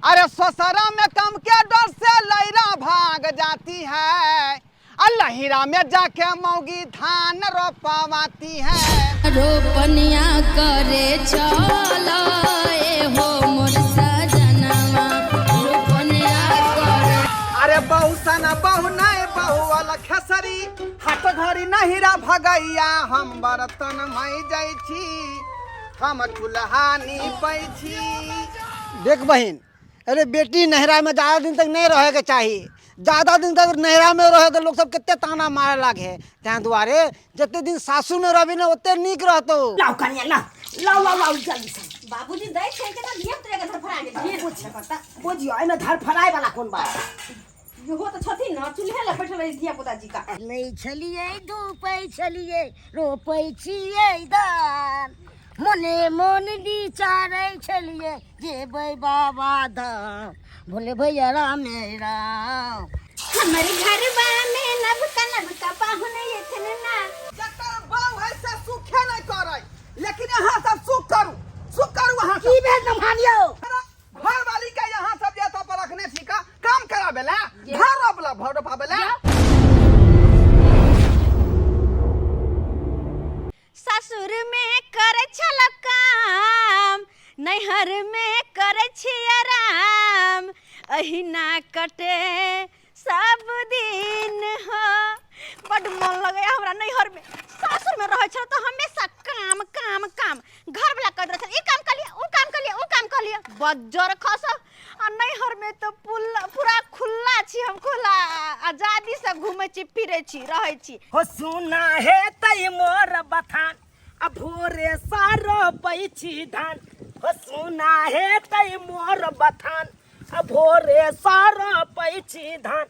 अरे ससुरा में कम के डर से लैरा भाग जाती है, लहिरा में जाके मौगी धान रोपवाती है। रोपनिया करे चलो ए हो मोर सजनवा, रोपनिया करे। अरे बहु सन बहु नहीं बहु वाला खेसरी, हाथ घड़ी नहिरा भगैया, हम बर्तन मई जाइ छी, हम चूल्हानी पैछी। देख बहन, अरे बेटी नहरा में ज़्यादा दिन तक नहीं रहे के चाहिए। ज़्यादा दिन तक नहरा में रहे तो लोग सब कितने ताना मारे लागे। तैं दुआरे जितने दिन सासू में रही ना उतने नीक रहतो। लाओ कनिया लाओ लाओ लाओ जल्दी से। बाबूजी दै छै के ना धिया पुता के धर फरा के ढेर पूछ करता। बुझियो एमे धर फराय वाला कोन बात। हो तो छथि न चूल्हे ल बैठल रही धिया पुता जी का। लै छलिए धूपै छलिए रोपै छियै धान, मने मन विचारै छलिए जेबै बाबा धाम, भोले भैया राम राम। हमारे घरवा में नबका पाहुन एथन ना। जकर बहु है से सुखे नहीं करे, लेकिन यहाँ सब सुख करू वहाँ की भेल नमहानियो घर वाली के यहाँ सब जेता पर रखने छी का काम करावेला, घर रोपला भर रोपावेला। ससुर में करे छल काम, नैहर में करे छी आराम, अहिना कटे सब दिन हो। बड मन लगे हमरा नैहर में। सासुर में रहे छल तो हमेशा काम काम काम, घर वाला कर रहे ई काम कर लिया ऊ काम कर लिया ऊ काम कर लिया, बज्जर खस। आ नैहर में तो पूरा खुला छी, हम खुला आजादी से घूमे छी फिरे छी रहे छी। हो सुना है तई मोर बथान, आ भोरे सारो पैछी धान। हो सुना है तई मोर बथान, आ भोरे सारो पैछी धान।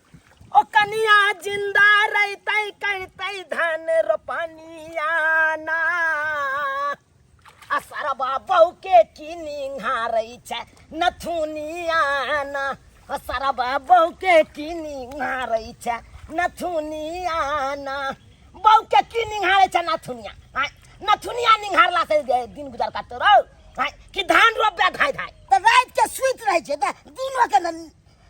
ओ कनिया जिंदा रहतै करतै धान रोपनिया ना। आ सारा बाबू के की निहारै छै नथुनिया ना। आ सारा बाबू के की निहारै छै नथुनिया ना। बहु के की निहारै छै नथुनिया। नथुनिया निहारला से दिन गुजर करते रहो कि धान रोपे धाय धाय। तो रात के सुइत रहे छे त दिन के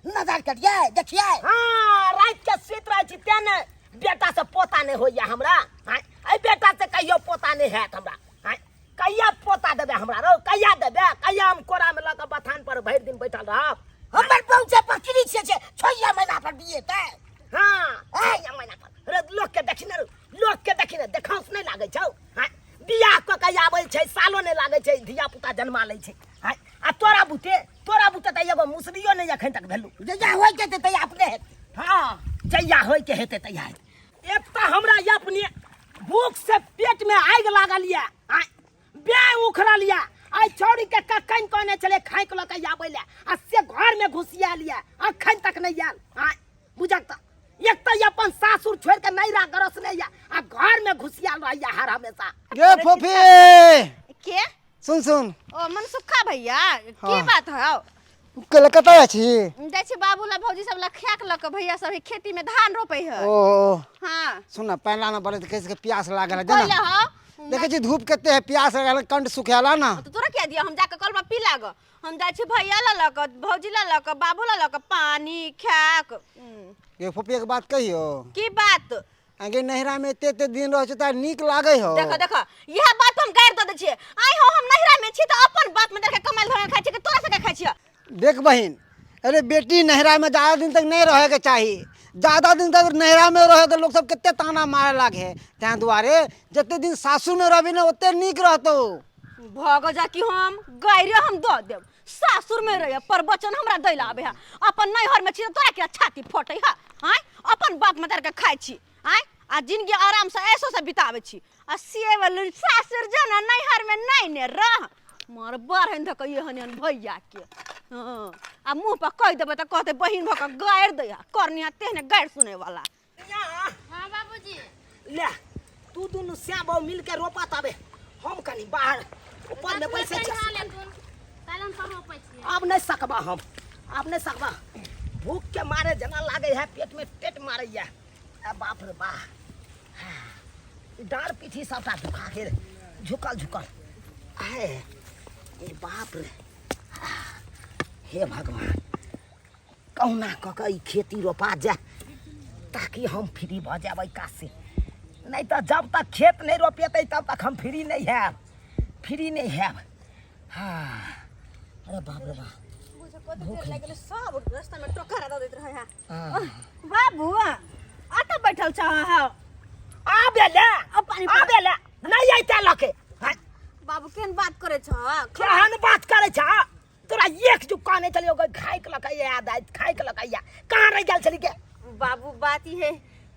नजर करिए देखिए। हाँ रात के सुइत रहे छी तेने बेटा से पोता नहीं होइया हमरा। आई बेटा से कहियो पोता नहीं हैत हमरा। कहिया पोता देबे हमरा रो, कहिया देबे, कहिया हम कोरा में लग बथान पर भर दिन बैठल रहब। हमर बहु से पकड़ी छे 6 महीना पर दिए त। हाँ 6 महीना पर रे लोग के देखी न देखाउस नहीं लागे छौ। बियाह क के आबै छै सालो नहीं लागे छै, धिया पुता जन्मा लै छै। आ तोरा बुते त एगो मुसरियो नहीं अखन तक भेलू। जया होय के त अपने हेत। हाँ जया होय के हेते तैया। एक त हमरा अपने भूख से पेट में आग लागल या, बे उखड़ल या। आई छौड़ी के कखन कहने चले खाए के लके आबै ले, आ से घर में घुसिया लिया अखन तक नहीं आल। बुझक त एक त अपन सासुर छोड़ के नैरा गरस ले या, आ घर में घुसियाल रहिया हर हमेशा। गे फोफी के सुन ओ मनसुखा भैया की बात है? कलकत्ता छी जाइ छी बाबूला भौजी सब ला खाक ल के भैया सब खेती में धान रोपे है। ओ हां सुन पहला ना बोले कैसे प्यास लागल है पहले जना। हो देखे छी धूप केते है, प्यास लागल कंठ सुखेला ना। तो तोरा क्या दिया, हम जाके कल में पी लाग। हम जाइ छी भैया ला लक भौजी ला लक बाबूला लक पानी खाक। ये फोफी एक बात कहियो, की बात? आगे नहरा में एते दिन रह त नीक लागे हो। देखो यह बात हम गाड़ द छिए। आई हो हम नहिरा में छी त अपन बात में देख कमाल धर खाइ छी कि तोरा से खाइ छी। देख बहन, अरे बेटी नहरा में ज़्यादा दिन तक नहीं रहे के चाहिए। ज़्यादा दिन तक नहरा में रहे तो लोग सब कितने ताना मारे लागे। तैं दुआरे जितने दिन सासू में रही ना उतने नीक रहतो। भग जा कि हम गायरे हम द देब। सासुर में रहे पर बचन हमरा दैला आबे है। अपन नैहर में छी तोरा के छाती फटै है। हां अपन बाप में दर के खाइ छी। हां आ जिंदगी आराम से ऐसो से बितावे छी। आ सेवल सासुर जना नैहर में नहीं ने रह मार बारहन धक ये हनियन भैया के। हां आ मुंह पर कह देबे त कहते बहिन भक गायर दै है, करनिया तेहने गायर सुने वाला। हां बाबूजी ले तू दुनु श्याम बाबू मिल के रोपा तबे हम कनी बाहर ऊपर में बैसे छी। अब नहीं सकबा हम, अब नहीं सकबा। भूख के मारे जना लागे है, पेट में पेट मारे या। ए बाप रे बा, डार पीठी सबटा दुखा के झुकल है। ए बाप रे हे भगवान कहुना क के ई खेती रोपा जा ताकि हम फ्री भ जाबै कासे नहीं तो जब तक खेत नहीं रोपेतै तब तक हम फ्री नहीं हैब हाँ अरे बाप रे बाप सब रास्ता में टोकरा दे देत रहे हाँ। बाबू आटा बैठल छ आबेला पानी आबेला नहीं आइता लके बाबू केन बात करे छ केहन बात करे छ तोरा एक जुक्का नहीं चलियो खाए के लके याद आइ खाए के लके या कहां रह गेल छली के बाबू बात ई है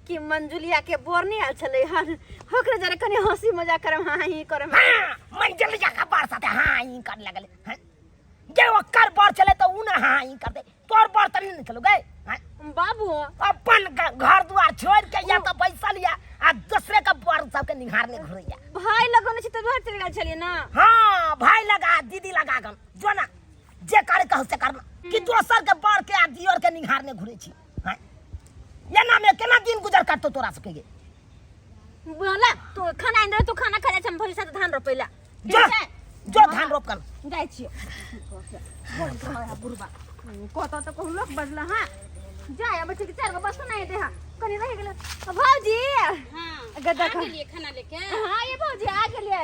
कि मंजुलिया के बोर नहीं आल छले हन होकरे जरे कनी हंसी मजाक करम हां ही करम हां मंजुलिया का बार साथे हां ही कर लगले हैं जे ओकर बार चले तो उ ना हां ही कर दे तोर बार त नहीं निकलो गए बाबू अपन घर द्वार छोड़ के या तो पैसा लिया आ दूसरे का बार सब के निहारने घुरैया भाई लगने छ त घर चले गेल छलिए ना हां भाई लगा दीदी लगा गन जो ना जे करे कहू से करना कि दोसर के बार के आ दियोर के निहारने घुरे छी हैं ये ना में केना दिन गुजर करतो तोरा सके गे बोला तू खाना इंदे तू खाना खा जा हम भरी साथ धान रोपेला जो धान रोप कर जाय छी बोल तो है बुरबा कोता तो कहू लोग बदला हां जाय अब ठीक 4 गो बस नहीं दे हां कनी रह गेल भौजी हां गद्दा खा लिए खाना लेके हां ये भौजी आ गेलिए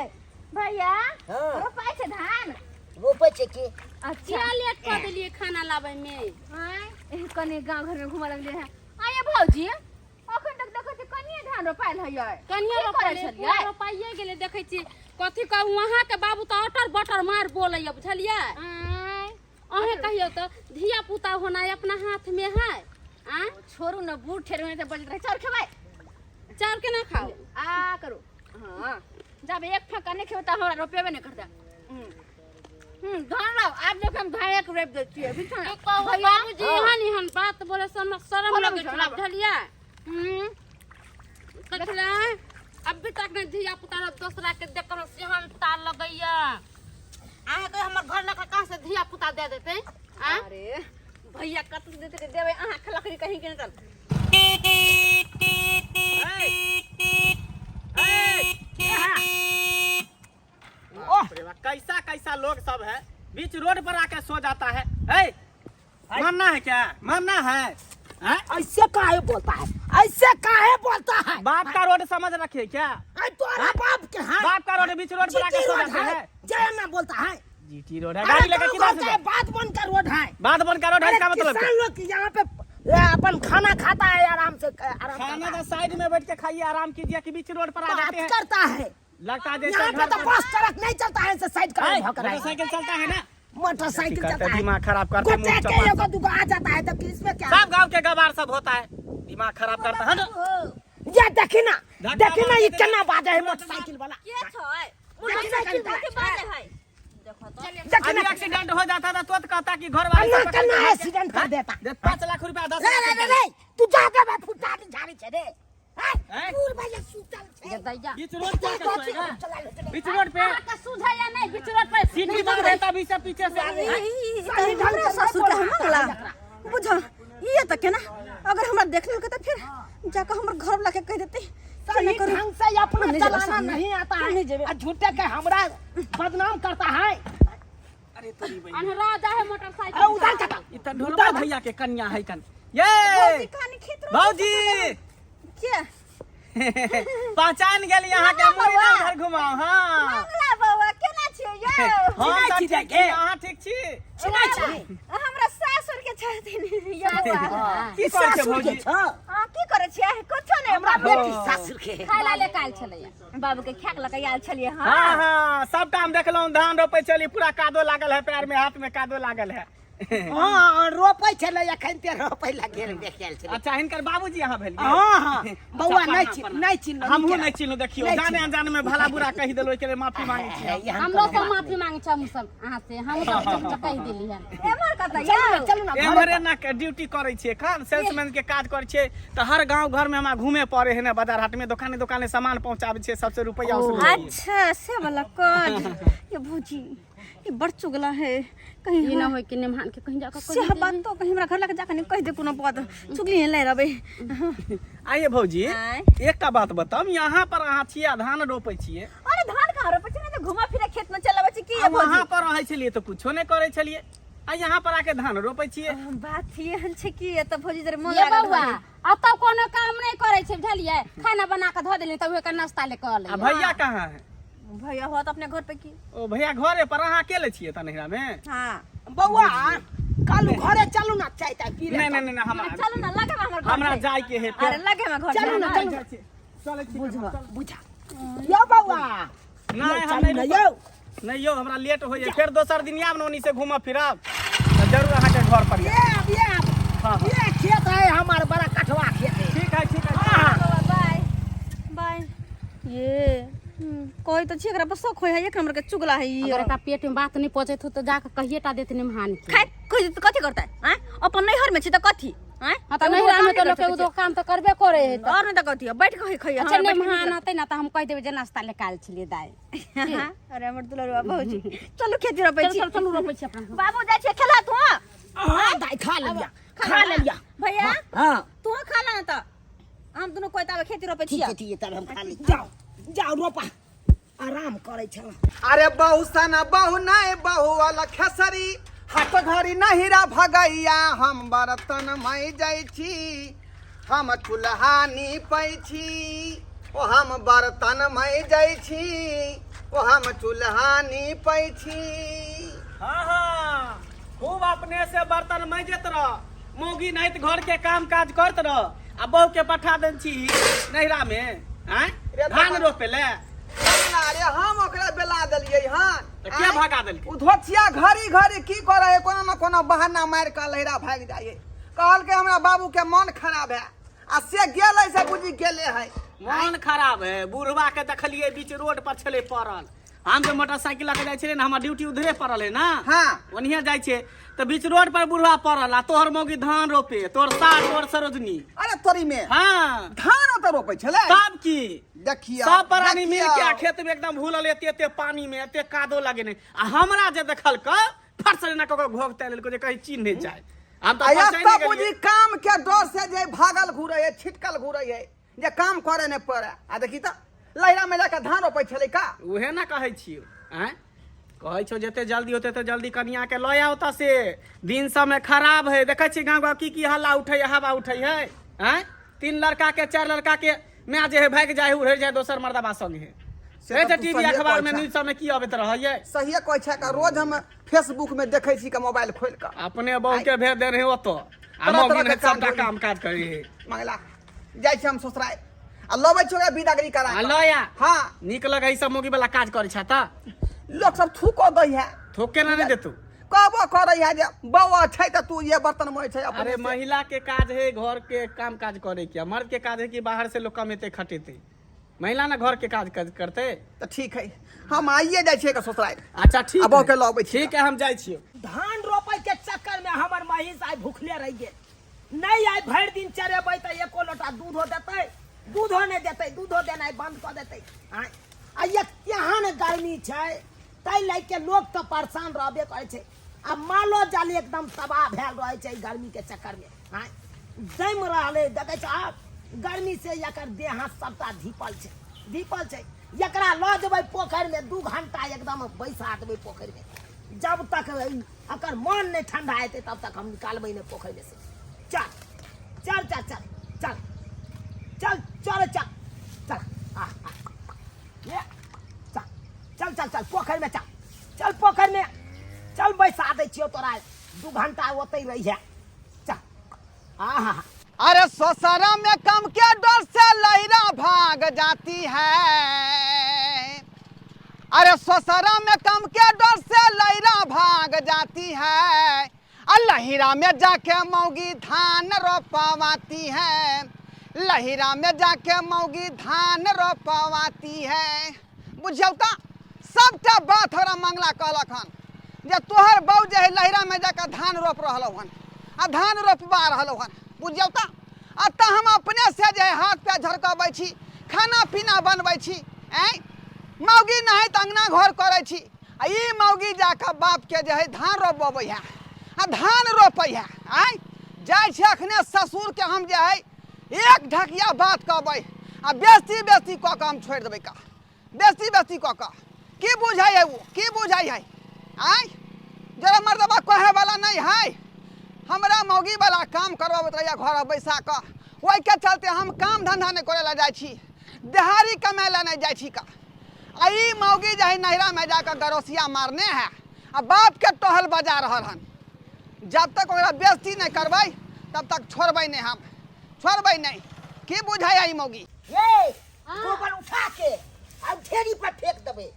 भैया रोपाई छ धान रोपे छे के अच्छा लेट कर देलिए खाना लाबै में हां कनी गांव घर में घुमा लगले है आये भौजी अखन तक देखै छी कनिए धान रोपाइल है कनिया रोपाइए गेले देखै छी कथि कहू वहां के बाबू त अटर बटर मार बोलैया बुझलिए अहे कहियो त धिया पुता होना अपना हाथ में है आ छोरू न बूढ़ ठेर में बज रहे चार खेबै चार के ना खाओ आ करू हां जब एक फका नहीं खेबै त हमरा रोपेबे नहीं करता धान लाओ आप देखो हम धान एक रोप देती है बिछा बाबूजी हन बात बोले शर्म लगे छ बुझलिए देखला अभी तक ने धिया पुता दूसरा के देखन सेहन तार लगैया आहे के हमर घर लका कहां से धिया पुता दे देते अरे भैया कत देते देबे आहा खलकरी कहीं के चल कैसा कैसा लोग सब है बीच रोड पर आके सो जाता है मरना है क्या मरना है ऐसे काहे बोलता है बाप का रोड समझ रखे क्या तोरा बाप के हां बाप का रोड बीच रोड पर आके सो जाता है जय ना बोलता है जीटी रोड है गाड़ी लेकर किधर से बात बन का रोड है बात बन का रोड है क्या मतलब किसान लोग यहाँ पे अपन खाना खाता है आराम से खाना तो साइड में बैठ के खाइए आराम कीजिए कि बीच रोड पर आ जाते हैं करता है लगता है यहाँ पे तो बस ट्रक नहीं चलता है से साइड कर मोटरसाइकिल चलता है ना मोटरसाइकिल चलता है दिमाग खराब करते हैं आ जाता है तो इसमें क्या सब गांव के गवार सब होता है दिमाग खराब करता है ना ये देखी ना ये केना बाजे है मोटरसाइकिल वाला के छै मोटरसाइकिल के बाजे है देखो तो एक्सीडेंट हो जाता था तो कहता कि घर वाले केना एक्सीडेंट कर देता 5 लाख रुपया 10 लाख रे तू जाके मैं फुटा दी झाड़ी छे रे दूर भैया सुतल छे बीच रोड पे कैसे बीच रोड पे का सुधा या नहीं बीच रोड पे सीटी मार देता बीच से पीछे से सही ढंग से ससुर के मंगला बुझ ये त केना अगर हमरा देखले के त फिर जाके हमर घर वाला के कह देते सही ढंग से अपना चलाना नहीं आता है और झूठे के हमरा बदनाम करता है अरे तेरी बहन अनहरा जा है मोटरसाइकिल उधर चला इतना ढोलका भैया के कन्या है कन ये भौजी क्या पहचान गेल यहाँ के मुड़ी ना उधर घुमाओ हां मंगला बाबा केना छियै ये हम ठीक छी अहाँ ठीक छी सुनाई छै हमरा सासुर के छथिन ये बाबा की करै छै भौजी हां की करै छियै कुछो नै हमरा बेटी सासुर के खाइला ले काल छलैया बाबू के खाक लके आयल छलिए हां हां सब काम देखलौं धान रोपै छली पूरा कादो लागल है पैर में हाथ में कादो लागल है हां रोपै छले एखन ते रोपै लागल देखैल छले अच्छा हिनकर बाबूजी यहाँ भेल हां बौआ नहीं चिन्ह हमहू नहीं चिन्ह देखियो जाने अनजाने में भला बुरा कहि देलो के लिए माफी मांगे छी हम लोग सब माफी मांगे छ हम सब अहाँ से हम सब कह देली है एमर कत या चलू ना एमरे ना ड्यूटी करै छियै खान सेल्समैन के काज करै छियै त हर गांव घर में हमरा घूमे पड़े है ना बाजार हाट में दुकाने दुकाने सामान पहुंचाबे छियै सबसे रुपया वसूल अच्छा से वाला काज ये भौजी ये बड़ चुगला है कहीं ये ना होय कि नेमान के कहीं जाकर से बात तो कहीं हमरा घर लगे जाकर नहीं कह दे कोनो बात चुगली ले रबे आइए भौजी एकटा बात बताम यहाँ पर अहाँ छियै धान रोपै छियै अरे धान कहाँ रोपै छी नहीं तो घुमा फिरा खेत में चलाबै छी की ये वहाँ पर रहै छलियै तो कुछो नहीं करै छलियै आ यहाँ पर आके धान रोपै छियै। बात ये छै कि त भौजी जरे मन ये लागल बउआ घरे। अब तो कोनो काम नहीं करे छै बुझलिए खाना बना के धो देली तब के नाश्ता ले कर ले आ भैया कहाँ है? भैया हो त अपने घर पे की। ओ भैया घरे पर अहाँ अकेले छियै त नहिरा में? हां बौआ कालू घरे चलू ना चाय ताय पी ले। नहीं हमरा चलू ना लगे हमर घर हमरा पे। जाय के है। अरे लगे में घर चलू ना, चलू। चलै छी। बुझा यो बौआ नहीं हम चलू ना नहीं यो। नहीं यो हमरा लेट हो जाए फिर दोसर दिन आब नोनी से घूमब फिरब त जरूर अहाँ के घर पर आएब। ये हाँ, हाँ। ये खेत है हमार बड़ा कठवा खेत है। ठीक है ठीक है। Bye bye. ये कोई तो छेकरा पर शौक होय है एक नंबर के चुगला है ये। अगर एकरा पेट में बात नहीं पहुंचे तो जाके कहिए टा देते निमहान के खाए कोई तो कथी करता है हैं अपन नैहर में छी त कथी हैं हां तो नहीं में तो लोग के दो काम तो करबे करे है और नहीं त कथी बैठ के खइया। अच्छा निमहान आते ना तो हम कह देबे जे नाश्ता ले काल छलिए दाई अरे हमर दुलरवा भौजी चलू खेती रोपै छी। चल चल रोपे छी अपना बाबू जाय छै खेला तू। हां दाई खा ले लिया खा ले लिया। भैया हां तू खा ला ना त हम दोनों कोई तावे खेती रोपै छी। ठीक है तब हम खा ले। जाओ जाओ रोपा आराम करे छला। अरे बहु सना बहु नहीं बहु वाला खेसरी हाथ घड़ी नहिरा भगैया हम बर्तन मई जाइ छी हम चूल्हा नीपै छी ओ हम बर्तन मई जाइ छी ओ हम चूल्हा नीपै छी। हाँ हाँ खूब अपने से बर्तन मजत रह मौगी नहीं तो घर के काम काज करत रह आ बहू के पठा देन छी नहिरा में हैं धान रोपे ले। अरे हम ओकरा बेला देलियै हन त के भगा देलकै? उधोथिया घड़ी घड़ी की करे है कोनो न कोनो बहाना मार के लहरा भाग जाए। कहल के हमरा बाबू के मन खराब है आ से गेलै से बुझी गेले है। मन खराब है बुढ़वा के देखलिए बीच रोड पर छले पड़ल हम जो मोटरसाइकिल लेके जाय छले ना हमर ड्यूटी उधरे पड़ल है ना। हां ओनिया जाय छे तो बीच रोड पर बुढ़वा पड़ल आ तोहर मौगी धान रोपे तोर साग तोर सरोजनी। अरे तोरी में हां धान तो रोपे छले तब की देखिए सब प्राणी मिल के खेत में एकदम भूलल एते एते पानी में एते कादो लगे नहीं आ हमरा जे देखल क फट से ना कको घोग तैल को जे कहीं चीन नहीं जाए हम तो पहचान नहीं बुझी काम के डर से जे भागल घुरे है छिटकल घुरे है जे काम करे ने पड़े आ देखी त लहरा में जाके धान रोपे छले का उहे ना कहै छियो हैं कहै छो जते जल्दी होते तो जल्दी कनिया के लय आओ से दिन समय खराब है देखै छी गांव की हल्ला उठै हवा उठै है हैं 3 लड़का के 4 लड़का के मैं जे है भाग जाए उड़ जाए दोसर मर्दबा संग है से जे टीवी अखबार में न्यूज सब में की आबैत रहै है। सही कहै छै का रोज हम फेसबुक में देखै छी के मोबाइल खोल के अपने बहू के भेज दे रहे हो तो आ मौगी ने सबटा काम काज करै है मंगला जाय छी हम ससुराल आ लबै छोगे बिदागरी करा आ लया। हां निक लगै सब मौगी वाला काज करै छ त लोग सब थूको दै है थूके ना नहीं देतू कहबो करे है जे बौआ छै त तू ये बर्तन मोय छै अपने। अरे महिला के काज है घर के काम काज करे के मर्द के काज है कि बाहर से लोग कमेते खटेते महिला ना घर के काज करते तो ठीक है हम आइए जाय छियै के ससुराल। अच्छा ठीक अब के लबै ठीक है हम जाय छियै। धान रोपे के चक्कर में हमर महिष आइ भूखले रह गेल नहीं आइ भर दिन चरेबै त एको लोटा दूधो देतै दूधो नहीं देतै दूधो देनाइ बंद कर देतै। आ यहाँ ने गर्मी छै तै लाग के लोग तो परेशान रहबे करे छै आ मालो जाल एकदम तबाह भेल रहे छै गर्मी के चक्कर में जम रहले देखे छै आ गर्मी से एकर देह हाथ सबटा धीपल छै एकरा ल जेबै पोखर में 2 घंटा एकदम बैसा देबै पोखर में जब तक अकर मन नहीं ठंडा हेतै तब तक हम निकालबै नहीं पोखर में से। चल चल चल चल चल चल चल चल चल ये चल चल चल पोखर में चल पोखर में चल बैसा दे छियो तोरा 2 घंटा ओतै रही है चल। आहा अरे ससुरा में कम के डर से लहरा भाग जाती है। अरे ससुरा में कम के डर से लहरा भाग जाती है लहरा में जाके मौगी धान रोपवाती है लहरा में जाके मौगी धान रोपवाती है। बुझियौ त सबटा बात हमरा मंगला कहलक हन जे तोहर बहू जे है लहरा में जाके धान रोप रहलौ हन आ धान रोपबा रहलौ हन बुझियौ त अत हम अपने से जे हाथ पे झड़कबै छी खाना पीना बनबै छी मौगी नहीं त अंगना घर करै छी आ ई मौगी जाके बाप के जे है धान रोपबै है आ धान रोपै है जाय छै अखने ससुर के हम जे है एक ढकिया बात कहबै आ बेसी बेसी क के हम छोड़ देबै का बेसी बेसी क के की बुझाई है वो की बुझाई है जरा मर्दबा कहे वाला नहीं है। हमरा मौगी वाला काम करवा रहिया घर बैसा कर, वही के चलते हम काम धंधा नहीं करे ला जाए छी, देहाड़ी कमाए ला नहीं जाए छी का। आई मौगी जाही नहरा में जाकर गरोसिया मारने है आ बाप के टहल बजा रहल हन। जब तक ओकरा बेइज्जती नहीं करबै तब तक छोड़बै नहीं, हम छोड़बै नहीं। की बुझाई आई मौगी? ये गोबर उठा के आ ढेरी पर फेंक देबे।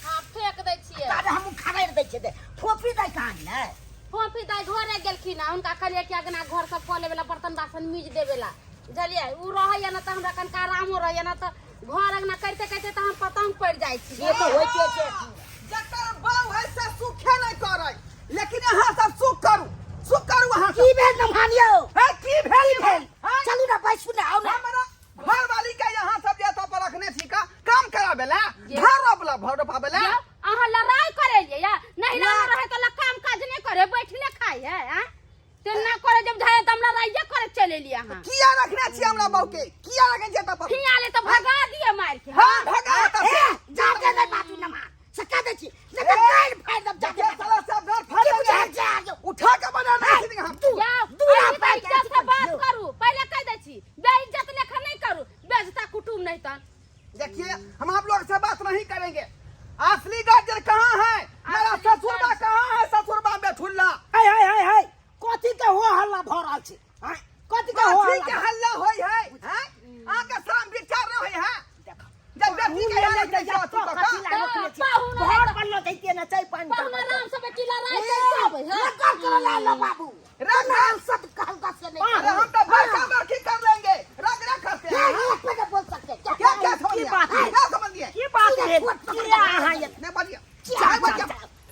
हां फेंक दै छियै। तारे हम खबर दै छियै दे फोफी दै कहां है? फोफी दाई घरे गेलखिन आ उनका कहलिए कि अगना घर सब खोले वाला बर्तन बासन मीज देवेला बुझलिए। उ रहैया न त हमरा कनका आरामो रहैया न त घर अगना करते करते त हम पतंग पड़ जाइ छी। ये तो होइते छै। जकर बाऊ है से सुखे नहीं करे, लेकिन यहाँ सब सुख करू, सुख करू। वहाँ की भेल नमहानियो? है की भेल? चलू ना बैठ सुने आओ ना। हमरा घर वाली के यहाँ सब जेता पर रखने छी का काम करावेला, घर रोपला भर रोपावेला। अहाँ लड़ाई करेलिए या नहिरा में रहे त काम काज नहीं करे, बैठले खाई है। हां ते ना करे, जब जाए त हमरा लड़ाई करे चले लिए। अहाँ किया रखने छी हमरा बाऊ के? किया रखने जेता पर? हिया ले त भगा दिए मार के। हां भगा त जाके दे बातू ना मार सका दे छी लेकिन गाल फाड़ दब जाके साला सब घर फाड़ दे। उठा के बना नहीं हम तू दूरा पर इज्जत से बात करू, पहले कह दे छी बेइज्जत लेखा नहीं करू, बेइज्जता कुटुम नहीं तन। देखिए हम आप लोग से बात नहीं करेंगे। असली गाजर कहाँ है? मेरा ससुरबा कहाँ है? ससुरबा में ठुल्ला हाय हाय हाय हाय कथी के हो हल्ला भ रहल छै? हाय कथी के हो के हल्ला होई है? हैं आके शर्म विचार न होई है? जब बेटी के यहाँ ले जाओ तू का बहुत बल्लो दैते ना चाय पानी पाहुना राम सब की लड़ाई कैसे आवे है? कर कर ला लो बाबू राम सब कहलका से नहीं। अरे हम तो बड़का बड़की कर लेंगे, रग रग करते हैं। ये पे के बोल सकते क्या क्या समझ की लिया? बात है? क्या समझ लिया? की बात है? क्या हां ये नहीं बढ़िया चाय बढ़िया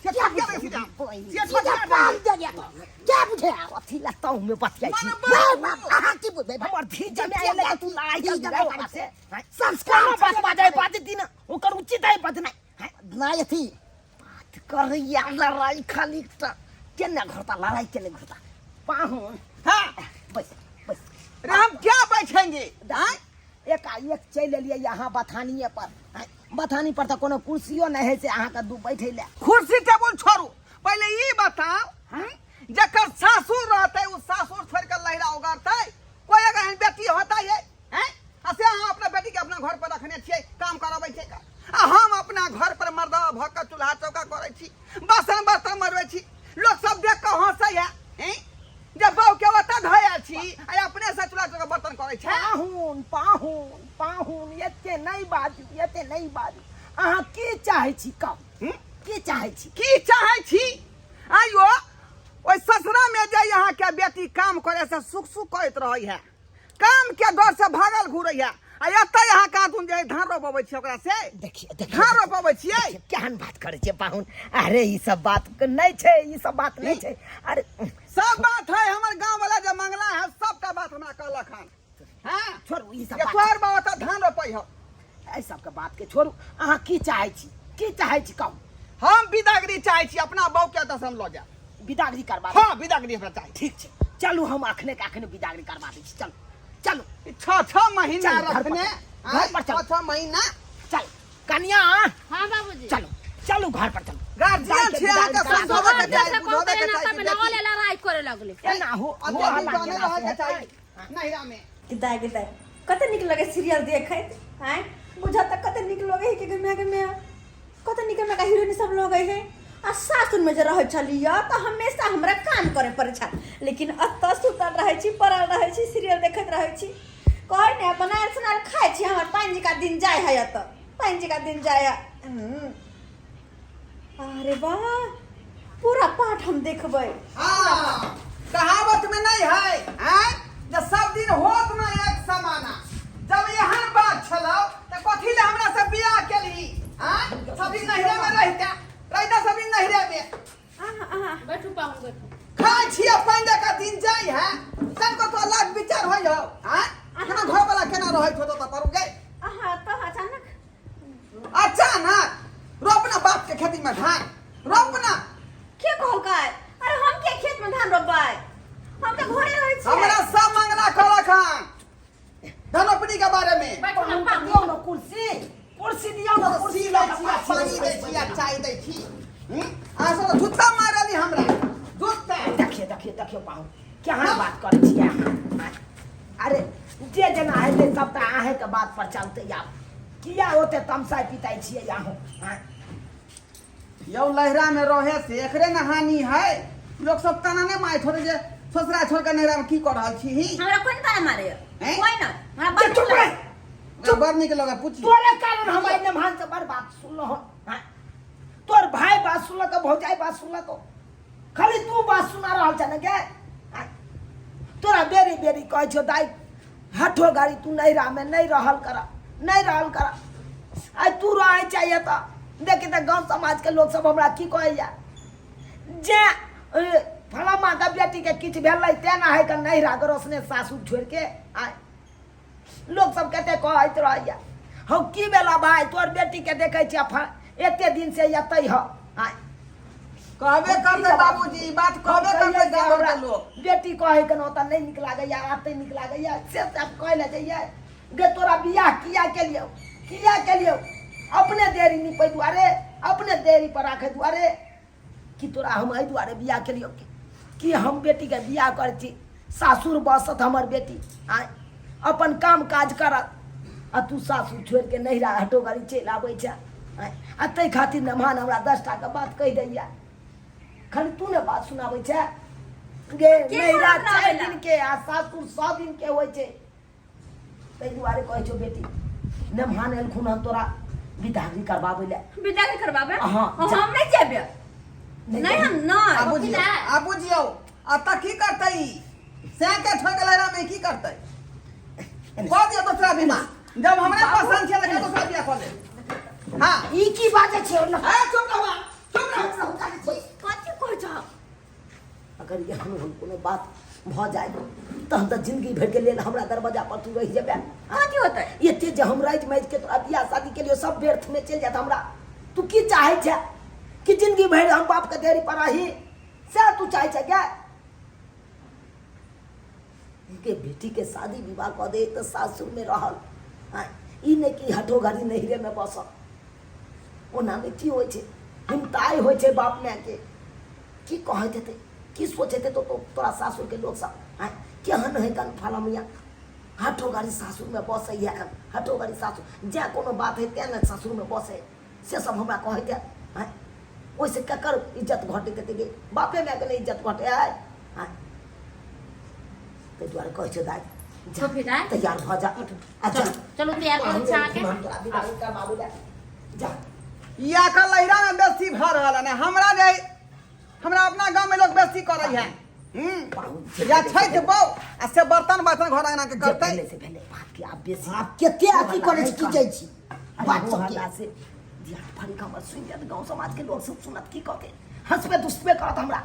से क्या क्या देखी जा ये क्या काम दे दिया क्या बुझे अथी लगता हूं मैं बच गई छी। हां की बुझे हमर धीज में आले के तू लड़ाई कर दिया से संस्कार बात बाजे बात दिन ओकर उचित है बात नहीं नहीं थी बात कर या लड़ाई खाली त केना घरता लड़ाई केने घरता पाहुन। हां बस बस अरे हम क्या बैठेंगे? हैं एक चल लिए यहाँ बथानिए पर बथानी पर तो कोनो कुर्सियो नहीं है से अहाँ का दू बैठे ले। कुर्सी टेबुल छोड़ू, पहले ये बताओ जकर सासुर रहते उस सासुर छोड़ कर लहरा उगारते कोई अगर बेटी होता है हैं? असे हम अपना बेटी के अपना घर पर रखने छिए, काम कराबै छै का? आ हम अपना घर पर मर्दा भक्का चूल्हा चौका करे छी, बासन बर्तन मरबै छी, लोग सब देख के हंसै है हैं? जब बहू के ओता धया छी आ अपने से चूल्हा चौका बर्तन करे छै। पाहुन पाहुन पाहुन एते नहीं बाजू अहाँ की चाहे छी कम की चाहे छी? की चाहे छी? आइयो ओइ ससुरा में जे यहाँ के बेटी काम करे से सुख सुख करत रही है, काम के डर से भागल घूरै है। आ एतै यहाँ का तुम जे धान रोपबै छी ओकरा से देखिए धान रोपबै छियै। केहन बात करे छे पाहुन? अरे ई सब बात नहीं छे, ई सब बात नहीं छे। अरे सब बात है, हमर गांव वाला जो मंगला है सबका बात हमरा कहलक हन। हां छोड़ू ई सब ये बात तोहर बात त धान रोपै हो। ऐ सब के बात के छोड़ू अहाँ की चाहे छी? की चाहे छी कम? हम विदागरी चाहे छी, अपना बहू के दस हम ल जा विदागरी करबा। हां विदागरी हमरा चाही। ठीक छे चलू हम अखने के अखने विदागरी करबा दै छी। चलो चलो 6 महीना चल, घर पर रखने चल, घर पर चल। 6 महीना चल कन्या हां बाबूजी चलो चलो घर पर चलो। गार्जियन छे आके समझावे के चाही, बुझावे के ना तब चाही। ना वाले लड़ाई करे लगले। एना हो अते दिन जाने रहे के चाही नहिरा में। किता कते निक लगे सीरियल देखे हैं? बुझा तक कते निक लगे के घर में कते निक में का हीरोइन सब लोग है। आ सासुर में जे रह छलिया त हमेशा हमरा काम करे पड़े छ, लेकिन अत सुतल रहे छी, पड़ल रहे छी, सीरियल देखत रहे छी। कहे ने बनाल सुनाल खाए छी, हमर पांच जी का दिन जाय है त पांच जी का दिन जाय। अरे वाह पूरा पाठ हम देखबै। हां कहावत में नहीं है हैं? जे सब दिन होत ना एक समाना। जब यहाँ बात छलो त कथी ले हमरा से बियाह केली? हैं? सब दिन नहिरे में रहता सब दिन नहिरे में। बैठू पाहुन बैठू। खाए छिए पंडे का दिन जाई है, तन को तो अलग विचार होय हो। हैं? केना घर वाला केना रहै छो त परू गए? तो अचानक रोपना बाप के खेती में धान रोपना के कहल का? अरे हम के खेत में धान रोपबै? केहन बात करै छियै अहाँ? अरे जे जेना हेतै सबटा अहेँके बात पर चलतै आब किया ओते तमसाइ पिताइ छियै अहाँ? यौ लहरा में रहे से एकरे न हानि है। लोग सब तना ने माय छोड़े जे ससुरा छोड़ के नहरा में की कर रहल छी ही? हमरा कोन ताना मारे हैं? कोई ना हमरा जे बात चुप रह। चुप बर निक लगा पूछी। तोरे कारण हम आइ नमहान से बड़ बात सुनलो हन। हाँ? तोर भाई बात सुनलक भौजाई बात सुनलक खाली तू बात सुना रहल छ न के? हाँ? तोरा बेरी बेरी कहै छौ दाई हठो गाड़ी तू नैरा में नहीं रहल कर। आई तू रहे चाहिए तो देखी तो गांव समाज के लोग सब हमरा की कहैया जे फलामा का बेटी के किछ भेलै तेना है के नैरा गरोसने सासुर छोड़ के आय लोग सब कहते कहैत रहैया हौ की बेला भाई तोर बेटी के देखे छियै एते दिन से एतै ह आय कहबे करते बाबूजी बात कहबे करते गाँव के लोग। बेटी कहे के न नहीं निक लागैया आते निक लागैया से सब कह ले जाइए गे तोरा बियाह किया के लियो अपने देरी निपै दुआरे अपने देरी पर राखे दुआरे कि तोरा हम एहि दुआरे बियाह के लियो कि हम बेटी के बियाह कर छी सासुर बसत हमर बेटी आय अपन काम काज करत आ तू सासुर छोड़ के नैरा हटो गाड़ी चलि आबै छै आ तै खातिर नमहान हमरा 10 टा के बात कहि दैया खाली तू ने बात सुनाबै छै गे नैरा 4 दिन के आ सासुर 100 दिन के होइ छै तै दुआरे कहै छौ बेटी नमहान एलखुन हन तोरा बिदागरी करबाबै ले बिदागरी करबाबे हाँ, हम नहीं जेबे नहीं हम आबूजी नहीं आबूजी अत की करतै से के छोड़ के लहरा में की करतै? कह दियो दूसरा बीमा जब हमरा पसंद छै लगे दूसरा बियाह कर ले। हां ई की बात छै न ए चुप रहो कथि कहै छ? अगर ये हम कोनो बात भ जाए तहन त जिंदगी भर के लेल हमरा दरवाजा पर तू रह जेबे। कथि होतै? एते जे हम रात मैच के तोरा बियाह शादी के लिए सब व्यर्थ में चल जात हमरा तू की चाहे छै कि जिंदगी भर हम बाप के देरी पर रही से तू चाहे छै क्या? के बेटी के शादी विवाह क दे तो सासुर में रहल हाँ ई नहीं कि हठो घड़ी नहिरे में बसल ओना में की होइ छै हिमताई होइ छै बाप माय के की कहैत हेतै की सोचैत हेतै तो तोरा सासुर के लोग सब हाँ केहन है कन फला मियाँ हठो गाड़ी सासुर में बसै है कन हठो गाड़ी सासुर जे कोनो बात है तें न सासुर में बसै से सब हमरा कहैत है हाँ ओइसे ककर इज्जत घटैत हेतै गे बापे माय के इज्जत घटे है हाँ तै दुआरे कहै छै दाइ तो फिर आए तैयार भ जा अच्छा चलो तैयार करो छा के हम तोरा बिदाई कर बाबू ले जा या का लहरा में बेइज्जती भ रहल है ना हमरा जे हमरा अपना गांव में लोग बेइज्जती करे है। या छै जे बौ आ से बर्तन घर आना के करतै पहले से पहले बात के आप बेसी आप केते अथी करे छी की जाइ छी बात सब के से दिया फरी खबर सुन के गांव समाज के लोग सब सुनत की कहते हंसबे दुसबे करत हमरा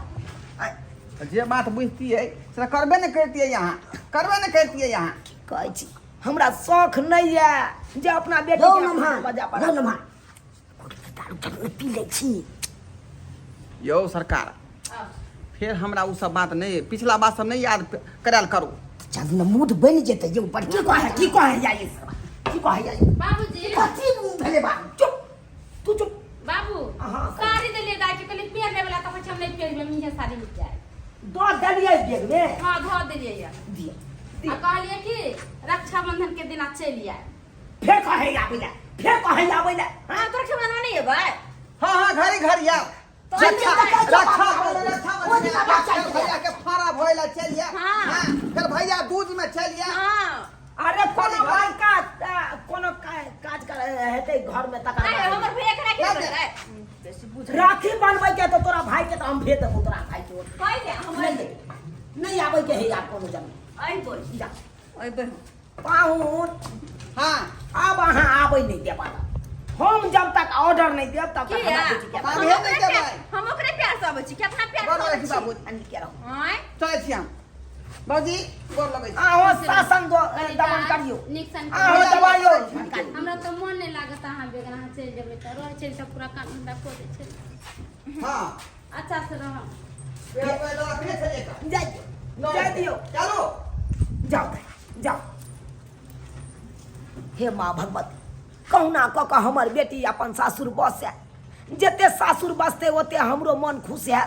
जे बात बुझती है से करबे न करती है यहाँ कहै छी हमरा शौक नहीं है जे अपना बेटी के बजा पर दारू पी ले छी यो सरकार फिर हमरा उ सब बात नहीं पिछला बात सब नहीं याद कराल करू। चल न मूड बन जेते ये ऊपर की कहे या ये की कहे या बाबूजी कथी भेले बा चुप तू चुप बाबू हाँ, साड़ी दे ले गाय के कल पेर ले वाला तो हम नहीं पेर में मुझे साड़ी मिल जाए दो दलिए बैग में हां धो दिए यार दिया आ कहलिए कि रक्षाबंधन के दिन आ चल आए फिर कहे आबे ले हां तो रक्षाबंधन नहीं है भाई हाँ घरी आओ भैया के फारा भइला चलिए फिर भैया दूध में चलिए। हां अरे कोनो काज कर हेते घर में तक हमर भैया के राखी राखी बनबै के तो तोरा भाई के तो हम भेज देबो तोरा भाई के कह दे हम नहीं आबै के है यार कोनो जन आई बोल जा ओए बहन पाहुन हाँ अब अहाँ आबै नहीं दे पाला हम जब तक ऑर्डर नहीं देब तब तक किया? हमरा बेटी के हम भेज नहीं देबै हम ओकरे प्यार से आबै छी कितना प्यार गोर लगै छी से बाबू अन्नी के रहो हां चलै छी हम बाबूजी गोर लगै छी आहो शासन दो दमन करियो निक्सन आहो दबाइयो हमरा तो मन नहीं लागत अहाँ बेगना चल जेबै त रह चल त पूरा काम धंधा को दे छै हाँ अच्छा से रह पेड़ पे तो रखने चलेगा जा दियो चलो जाओ हे माँ भगवती कहुना क के हमर बेटी अपन सासुर बसे जते सासुर बसते ओते हमरो मन खुश है।